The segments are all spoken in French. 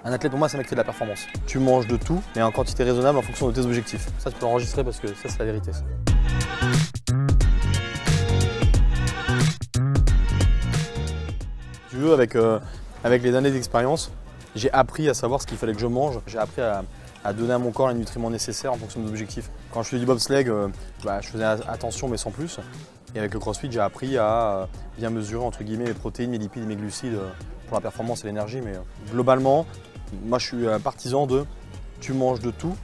Un athlète pour moi c'est un mec qui fait de la performance. Tu manges de tout, mais en quantité raisonnable en fonction de tes objectifs. Ça tu peux l'enregistrer parce que ça c'est la vérité. Ça. Si tu veux, avec les années d'expérience, j'ai appris à savoir ce qu'il fallait que je mange. J'ai appris à donner à mon corps les nutriments nécessaires en fonction des objectifs. Quand je faisais du bobsleigh, je faisais attention mais sans plus. Et avec le crossfit, j'ai appris à bien mesurer entre guillemets mes protéines, mes lipides et mes glucides pour la performance et l'énergie. Mais globalement, moi je suis un partisan de tu manges de tout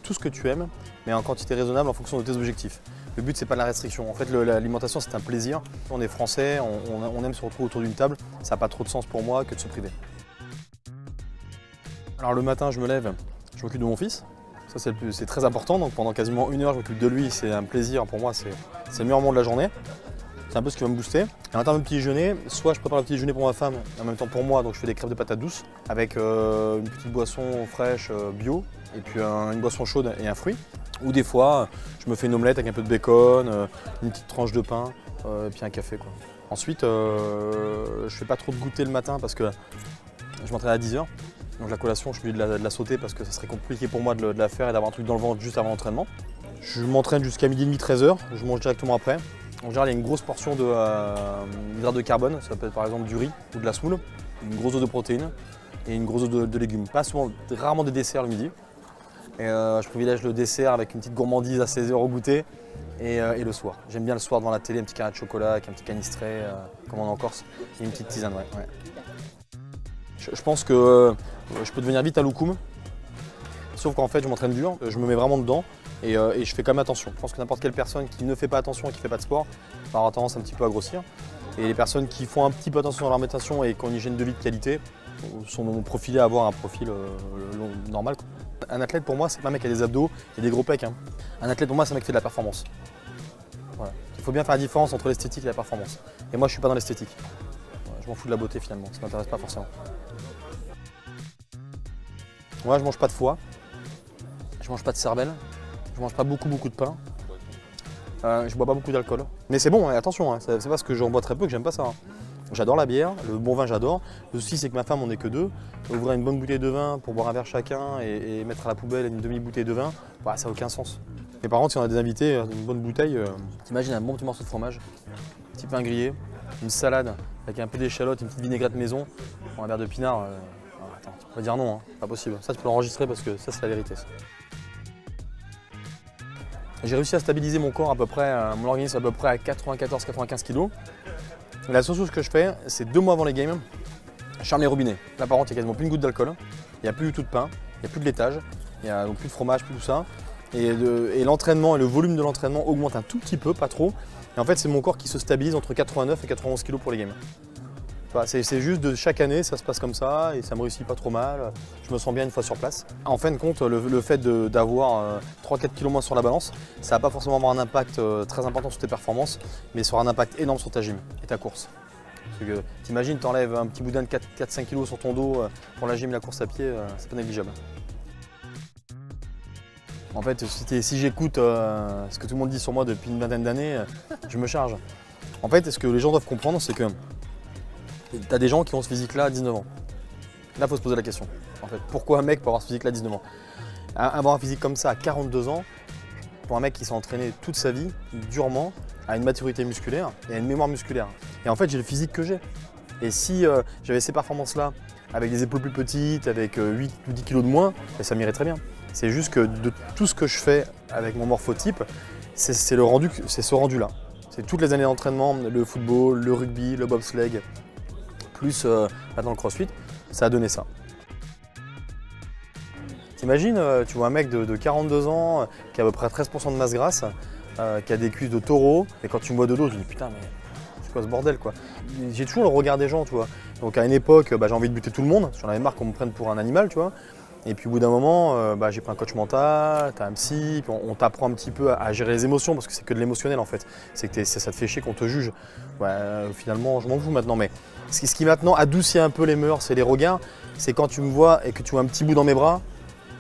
ce que tu aimes, mais en quantité raisonnable en fonction de tes objectifs. Le but c'est pas la restriction. En fait l'alimentation c'est un plaisir. On est français, on aime se retrouver autour d'une table. Ça n'a pas trop de sens pour moi que de se priver. Alors le matin je me lève, je m'occupe de mon fils. Ça c'est très important, donc pendant quasiment 1 heure je m'occupe de lui, c'est un plaisir pour moi, c'est le meilleur moment de la journée. C'est un peu ce qui va me booster. Et en termes de petit déjeuner, soit je prépare le petit déjeuner pour ma femme, en même temps pour moi, donc je fais des crêpes de patates douces avec une petite boisson fraîche bio, et puis une boisson chaude et un fruit. Ou des fois, je me fais une omelette avec un peu de bacon, une petite tranche de pain, et puis un café, quoi. Ensuite, je fais pas trop de goûter le matin parce que je m'entraîne à 10 h. Donc la collation, je suis obligé de la sauter parce que ça serait compliqué pour moi de la faire et d'avoir un truc dans le ventre juste avant l'entraînement. Je m'entraîne jusqu'à 12h30, 13 h, je mange directement après. En général, il y a une grosse portion d'hydrates de carbone, ça peut être par exemple du riz ou de la semoule, une grosse dose de protéines et une grosse dose de légumes. Pas souvent, rarement des desserts le midi. Et je privilège le dessert avec une petite gourmandise à 16 h au goûter et le soir. J'aime bien le soir devant la télé, un petit carré de chocolat avec un petit canistré, comme on est en Corse, et une petite tisane. Ouais. Je pense que je peux devenir vite à loukoum, sauf qu'en fait je m'entraîne dur, je me mets vraiment dedans et je fais quand même attention. Je pense que n'importe quelle personne qui ne fait pas attention et qui ne fait pas de sport va avoir tendance un petit peu à grossir. Et les personnes qui font un petit peu attention à leur alimentation et qui ont une hygiène de vie de qualité sont profilées à avoir un profil normal. Un athlète pour moi c'est pas un mec qui a des abdos et des gros pecs. Hein. Un athlète pour moi c'est un mec qui fait de la performance. Voilà. Il faut bien faire la différence entre l'esthétique et la performance. Et moi je suis pas dans l'esthétique. Je m'en fous de la beauté finalement, ça m'intéresse pas forcément. Moi je mange pas de foie, je mange pas de cervelle, je mange pas beaucoup de pain, je bois pas beaucoup d'alcool. Mais c'est bon, attention, hein, c'est parce que j'en bois très peu que j'aime pas ça. Hein. J'adore la bière, le bon vin j'adore. Le souci c'est que ma femme on n'est que deux. Ouvrir une bonne bouteille de vin pour boire un verre chacun et mettre à la poubelle une demi-bouteille de vin, bah, ça n'a aucun sens. Mais par contre si on a des invités, une bonne bouteille, t'imagines un bon petit morceau de fromage, un petit pain grillé, une salade avec un peu d'échalote, une petite vinaigrette maison, pour un verre de pinard. Attends, tu peux dire non, hein, pas possible. Ça tu peux l'enregistrer parce que ça c'est la vérité. J'ai réussi à stabiliser mon corps à peu près, mon organisme à peu près à 94-95 kg. La seule chose que je fais, c'est 2 mois avant les games, je ferme les robinets. Là par contre, il n'y a quasiment plus une goutte d'alcool, il n'y a plus du tout de pain, il n'y a plus de laitage, il n'y a donc plus de fromage, plus tout ça. Et l'entraînement et le volume de l'entraînement augmente un tout petit peu, pas trop. Et en fait, c'est mon corps qui se stabilise entre 89 et 91 kg pour les games. C'est juste de chaque année, ça se passe comme ça et ça me réussit pas trop mal. Je me sens bien une fois sur place. En fin de compte, le fait d'avoir 3-4 kg moins sur la balance, ça va pas forcément avoir un impact très important sur tes performances, mais ça aura un impact énorme sur ta gym et ta course. Parce que t'imagines, t'enlèves un petit boudin de 4-5 kg sur ton dos pour la gym et la course à pied, c'est pas négligeable. En fait, si j'écoute ce que tout le monde dit sur moi depuis une vingtaine d'années, je me charge. En fait, ce que les gens doivent comprendre, c'est que tu as des gens qui ont ce physique-là à 19 ans. Là, il faut se poser la question. En fait, pourquoi un mec peut avoir ce physique-là à 19 ans? Avoir un physique comme ça à 42 ans, pour un mec qui s'est entraîné toute sa vie, durement, à une maturité musculaire et à une mémoire musculaire. Et en fait, j'ai le physique que j'ai. Et si j'avais ces performances-là, avec des épaules plus petites, avec 8 ou 10 kg de moins, ça m'irait très bien. C'est juste que de tout ce que je fais avec mon morphotype, c'est ce rendu-là. C'est toutes les années d'entraînement, le football, le rugby, le bobsleigh, plus maintenant le crossfit, ça a donné ça. T'imagines, tu vois un mec de 42 ans qui a à peu près 13% de masse grasse, qui a des cuisses de taureau, et quand tu me vois de dos, tu te dis putain mais c'est quoi ce bordel quoi. J'ai toujours le regard des gens, tu vois. Donc à une époque, j'ai envie de buter tout le monde, j'en avais marre qu'on me prenne pour un animal, tu vois. Et puis au bout d'un moment, j'ai pris un coach mental, t'as un psy, puis on t'apprend un petit peu à gérer les émotions parce que c'est que de l'émotionnel en fait. C'est que ça te fait chier qu'on te juge. Finalement, je m'en fous maintenant. Mais ce qui maintenant adoucit un peu les mœurs et les regards, c'est quand tu me vois et que tu vois un petit bout dans mes bras,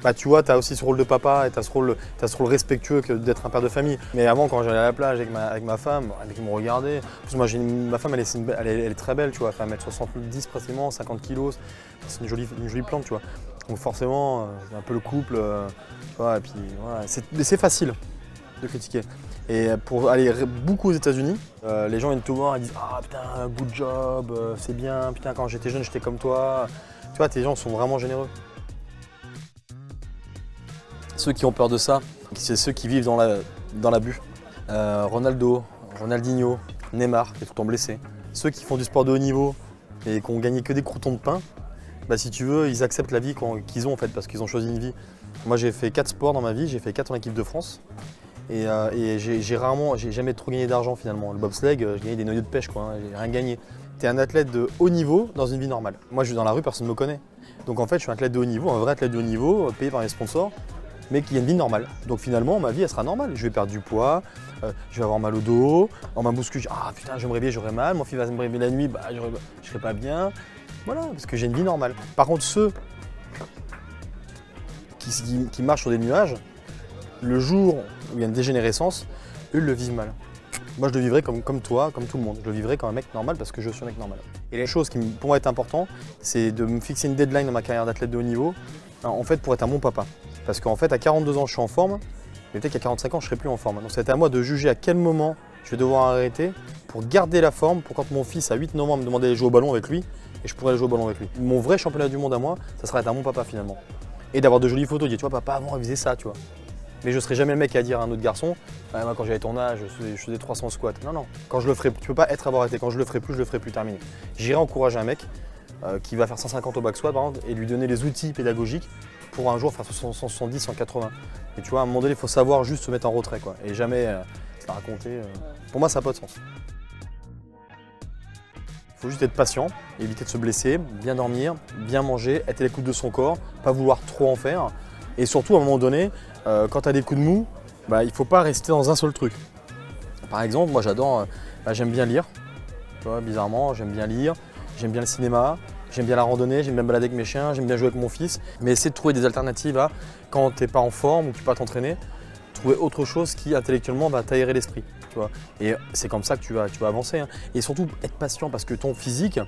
bah, tu vois, tu as aussi ce rôle de papa et tu as ce rôle respectueux que d'être un père de famille. Mais avant, quand j'allais à la plage avec ma femme, elle me regardait. En plus, moi, ma femme, elle est très belle, tu vois, elle fait 1m70 pratiquement, 50 kg. C'est une jolie plante, tu vois. Donc forcément, c'est un peu le couple, tu vois, et puis voilà. C'est facile de critiquer. Et pour aller beaucoup aux États-Unis, les gens viennent te voir et disent ah putain, good job, c'est bien, putain, quand j'étais jeune, j'étais comme toi. Tu vois, tes gens sont vraiment généreux. Ceux qui ont peur de ça, c'est ceux qui vivent dans l'abus. Ronaldo, Ronaldinho, Neymar, qui est tout le temps blessé. Ceux qui font du sport de haut niveau et qui ont gagné que des croûtons de pain, bah, si tu veux, ils acceptent la vie qu'ils ont en fait, parce qu'ils ont choisi une vie. Moi, j'ai fait 4 sports dans ma vie, j'ai fait 4 en équipe de France. Et j'ai jamais trop gagné d'argent finalement. Le bobsleigh, j'ai gagné des noyaux de pêche, quoi, hein, j'ai rien gagné. Tu es un athlète de haut niveau dans une vie normale. Moi, je suis dans la rue, personne ne me connaît. Donc en fait, je suis un athlète de haut niveau, un vrai athlète de haut niveau, payé par les sponsors, mais qui a une vie normale. Donc finalement, ma vie, elle sera normale. Je vais perdre du poids, je vais avoir mal au dos, on m'a bousculé, ah putain, je vais me réveiller, j'aurai mal, mon fils va me réveiller la nuit, bah, je serai pas bien. Voilà, parce que j'ai une vie normale. Par contre, ceux qui marchent sur des nuages, le jour où il y a une dégénérescence, eux le vivent mal. Moi, je le vivrai comme toi, comme tout le monde. Je le vivrai comme un mec normal parce que je suis un mec normal. Et les choses qui, pour moi, est important, c'est de me fixer une deadline dans ma carrière d'athlète de haut niveau, en fait, pour être un bon papa. Parce qu'en fait, à 42 ans, je suis en forme, mais peut-être qu'à 45 ans, je ne serai plus en forme. Donc, c'est à moi de juger à quel moment je vais devoir arrêter pour garder la forme, pour quand mon fils, à 8 novembre, me demander d'aller jouer au ballon avec lui, et je pourrais aller jouer au ballon avec lui. Mon vrai championnat du monde à moi, ça sera être un bon papa finalement. Et d'avoir de jolies photos, dire, tu vois, papa, avant, il faisait ça, tu vois. Mais je ne serai jamais le mec à dire à un autre garçon, ah, moi quand j'avais ton âge, je faisais 300 squats. Non, non, quand je le ferai, tu peux pas être avoir été, quand je le ferai plus, terminé. J'irai encourager un mec qui va faire 150 au back squat par exemple, et lui donner les outils pédagogiques pour un jour faire 170, 180. Et tu vois, à un moment donné, il faut savoir juste se mettre en retrait, quoi, et jamais se la raconter. Pour moi, ça n'a pas de sens. Il faut juste être patient, éviter de se blesser, bien dormir, bien manger, être à l'écoute de son corps, pas vouloir trop en faire. Et surtout, à un moment donné, quand tu as des coups de mou, bah, il ne faut pas rester dans un seul truc. Par exemple, moi j'adore, j'aime bien lire. Tu vois, bizarrement, j'aime bien lire, j'aime bien le cinéma, j'aime bien la randonnée, j'aime bien me balader avec mes chiens, j'aime bien jouer avec mon fils. Mais essayer de trouver des alternatives à quand tu n'es pas en forme ou que tu ne peux pas t'entraîner, trouver autre chose qui intellectuellement va t'aérer l'esprit. Et c'est comme ça que tu vas avancer. Hein. Et surtout, être patient parce que ton physique,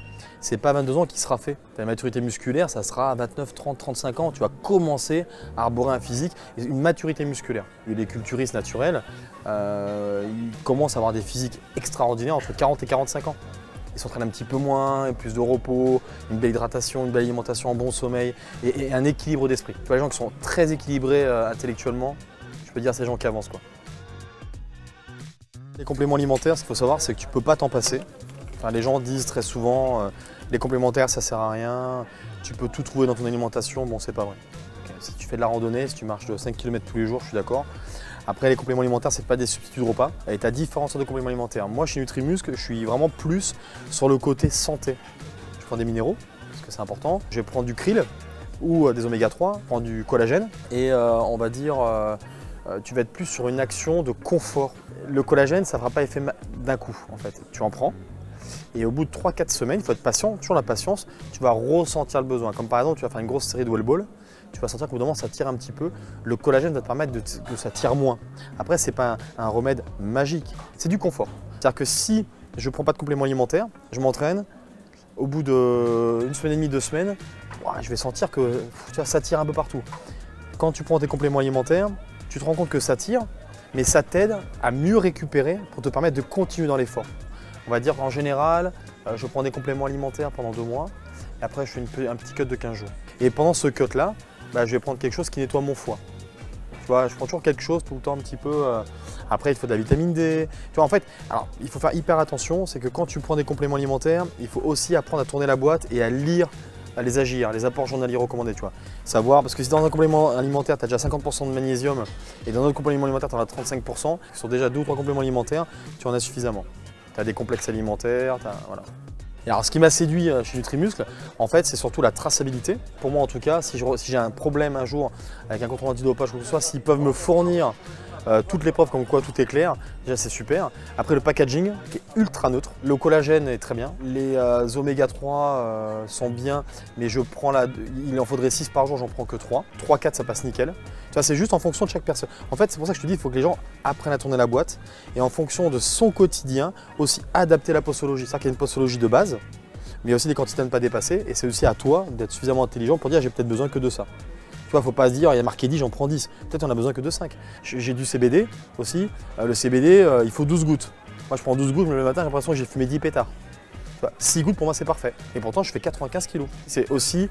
c'est pas à 22 ans qu'il sera fait. Ta maturité musculaire, ça sera à 29, 30, 35 ans. Tu vas commencer à arborer un physique, une maturité musculaire. Les culturistes naturels, ils commencent à avoir des physiques extraordinaires entre 40 et 45 ans. Ils s'entraînent un petit peu moins, plus de repos, une belle hydratation, une belle alimentation, un bon sommeil et un équilibre d'esprit. Tu vois, les gens qui sont très équilibrés intellectuellement, je peux dire ces gens qui avancent, quoi. Les compléments alimentaires, ce qu'il faut savoir, c'est que tu ne peux pas t'en passer. Enfin, les gens disent très souvent les complémentaires, ça ne sert à rien, tu peux tout trouver dans ton alimentation. Bon, c'est pas vrai. Okay. Si tu fais de la randonnée, si tu marches de 5 km tous les jours, je suis d'accord. Après, les compléments alimentaires, ce n'est pas des substituts de repas. Et tu as différentes sortes de compléments alimentaires. Moi, chez Nutrimuscle, je suis vraiment plus sur le côté santé. Je prends des minéraux, parce que c'est important. Je vais prendre du krill ou des oméga 3, je prends du collagène. Et on va dire, tu vas être plus sur une action de confort. Le collagène, ça ne fera pas effet d'un coup, en fait. Tu en prends et au bout de 3-4 semaines, il faut être patient, toujours la patience, tu vas ressentir le besoin. Comme par exemple, tu vas faire une grosse série de wall ball, tu vas sentir qu'au bout d'un moment, ça tire un petit peu. Le collagène va te permettre que ça tire moins. Après, ce n'est pas un remède magique, c'est du confort. C'est-à-dire que si je ne prends pas de complément alimentaire, je m'entraîne, au bout d'une semaine et demie, 2 semaines, je vais sentir que tu vois, ça tire un peu partout. Quand tu prends tes compléments alimentaires, tu te rends compte que ça tire, mais ça t'aide à mieux récupérer pour te permettre de continuer dans l'effort. On va dire qu'en général, je prends des compléments alimentaires pendant 2 mois et après je fais un petit cut de 15 jours. Et pendant ce cut-là, je vais prendre quelque chose qui nettoie mon foie. Tu vois, je prends toujours quelque chose tout le temps un petit peu. Après, il faut de la vitamine D. Tu vois, en fait, alors, il faut faire hyper attention, c'est que quand tu prends des compléments alimentaires, il faut aussi apprendre à tourner la boîte et à lire les AGR, les apports journaliers recommandés, tu vois. Savoir, parce que si dans un complément alimentaire, tu as déjà 50% de magnésium et dans un autre complément alimentaire, tu en as 35%, qui sont déjà 2 ou 3 compléments alimentaires, tu en as suffisamment. Tu as des complexes alimentaires, voilà. Et alors, ce qui m'a séduit chez Nutrimuscle, en fait, c'est surtout la traçabilité. Pour moi, en tout cas, si j'ai un problème un jour avec un contrôle antidopage ou quoi que ce soit, s'ils peuvent me fournir toutes les preuves comme quoi tout est clair, déjà c'est super. Après le packaging qui est ultra neutre, le collagène est très bien, les oméga 3 sont bien, mais il en faudrait 6 par jour, j'en prends que 3. 3-4 ça passe nickel. Tu vois, c'est juste en fonction de chaque personne. En fait, c'est pour ça que je te dis, il faut que les gens apprennent à tourner la boîte et en fonction de son quotidien, aussi adapter la posologie. C'est-à-dire qu'il y a une posologie de base, mais il y a aussi des quantités à ne pas dépasser et c'est aussi à toi d'être suffisamment intelligent pour dire j'ai peut-être besoin que de ça. Tu vois, faut pas se dire il y a marqué 10, j'en prends 10. Peut-être on a besoin que de 5. J'ai du CBD aussi. Le CBD, il faut 12 gouttes. Moi je prends 12 gouttes, mais le matin j'ai l'impression que j'ai fumé 10 pétards. 6 gouttes pour moi c'est parfait. Et pourtant je fais 95 kilos. C'est aussi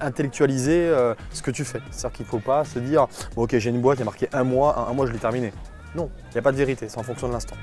intellectualiser ce que tu fais. C'est-à-dire qu'il ne faut pas se dire bon, ok j'ai une boîte, il y a marqué un mois je l'ai terminé. Non, il n'y a pas de vérité, c'est en fonction de l'instant.